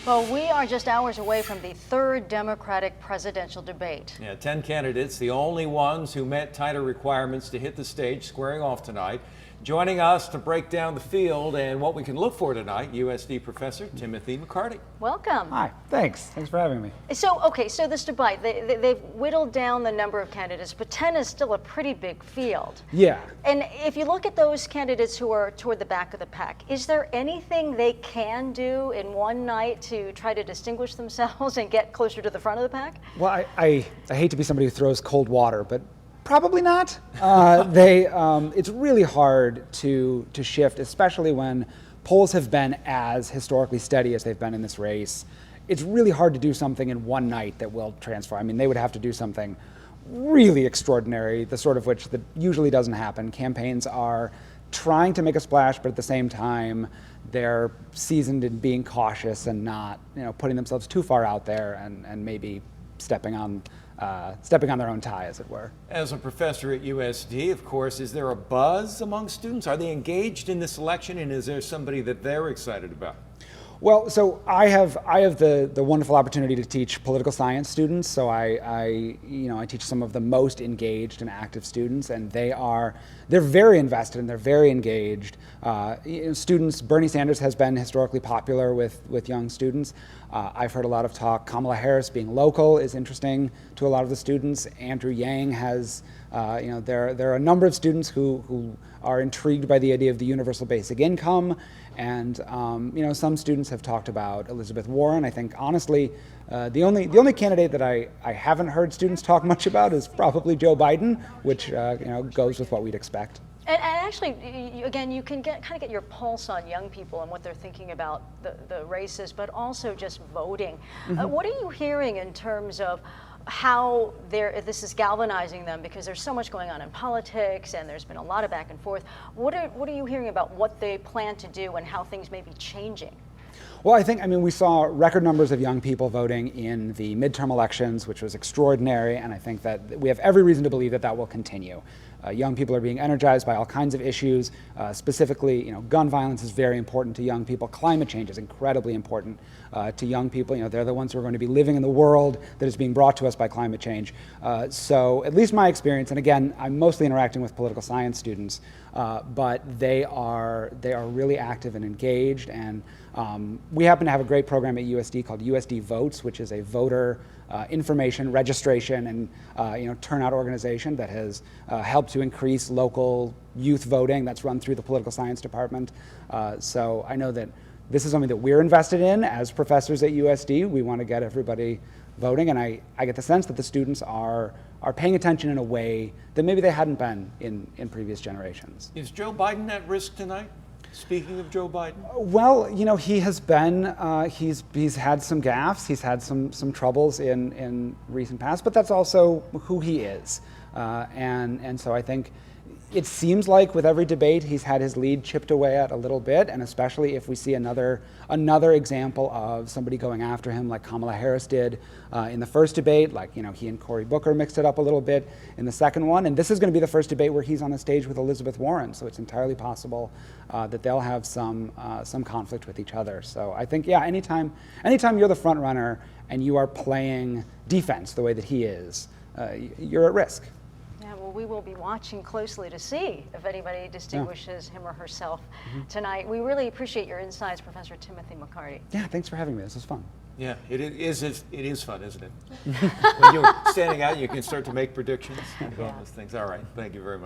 Well, we are just hours away from the third Democratic presidential debate. Yeah, 10 candidates, the only ones who met tighter requirements to hit the stage, squaring off tonight. Joining us to break down the field and what we can look for tonight, USD professor Timothy McCarty. Welcome. Hi, thanks for having me. So this debate, they've whittled down the number of candidates, but 10 is still a pretty big field. Yeah. And if you look at those candidates who are toward the back of the pack, is there anything they can do in one night to try to distinguish themselves and get closer to the front of the pack? Well, I hate to be somebody who throws cold water, but probably not. It's really hard to shift, especially when polls have been as historically steady as they've been in this race. It's really hard to do something in one night that will transfer. I mean, they would have to do something really extraordinary, the sort of which that usually doesn't happen. Campaigns are trying to make a splash, but at the same time, they're seasoned in being cautious and not, putting themselves too far out there and maybe stepping on their own tie, as it were. As a professor at USD, of course, is there a buzz among students? Are they engaged in this election, and is there somebody that they're excited about? Well, so I have the wonderful opportunity to teach political science students. So I teach some of the most engaged and active students, and they're very invested and they're very engaged. Students, Bernie Sanders has been historically popular with young students. I've heard a lot of talk. Kamala Harris being local is interesting to a lot of the students. Andrew Yang has, there are a number of students who are intrigued by the idea of the universal basic income. And some students have talked about Elizabeth Warren. I think honestly, the only candidate that I haven't heard students talk much about is probably Joe Biden, which goes with what we'd expect. And actually, again, you can kind of get your pulse on young people and what they're thinking about the races, but also just voting. Mm-hmm. What are you hearing in terms of how this is galvanizing them, because there's so much going on in politics and there's been a lot of back and forth? What are you hearing about what they plan to do and how things may be changing? Well, we saw record numbers of young people voting in the midterm elections, which was extraordinary, and I think that we have every reason to believe that that will continue. Young people are being energized by all kinds of issues. Specifically, gun violence is very important to young people. Climate change is incredibly important to young people. They're the ones who are going to be living in the world that is being brought to us by climate change. So at least my experience, and again, I'm mostly interacting with political science students, but they are really active and engaged. And we happen to have a great program at USD called USD Votes, which is a voter information, registration, and turnout organization that has helped to increase local youth voting. That's run through the political science department. So I know that this is something that we're invested in as professors at USD. We want to get everybody voting, and I get the sense that the students are paying attention in a way that maybe they hadn't been in previous generations. Is Joe Biden at risk tonight? Speaking of Joe Biden? Well, he has been, he's had some gaffes, he's had some troubles in recent past, but that's also who he is. And so I think it seems like with every debate he's had his lead chipped away at a little bit, and especially if we see another example of somebody going after him like Kamala Harris did in the first debate, like he and Cory Booker mixed it up a little bit in the second one, and this is going to be the first debate where he's on a stage with Elizabeth Warren, so it's entirely possible that they'll have some conflict with each other. So I think, yeah, anytime you're the front runner and you are playing defense the way that he is, you're at risk. Well, we will be watching closely to see if anybody distinguishes him or herself tonight. We really appreciate your insights, Professor Timothy McCarty. Yeah, thanks for having me. This was fun. Yeah, it is fun, isn't it? When you're standing out, you can start to make predictions and all those things. All right, thank you very much.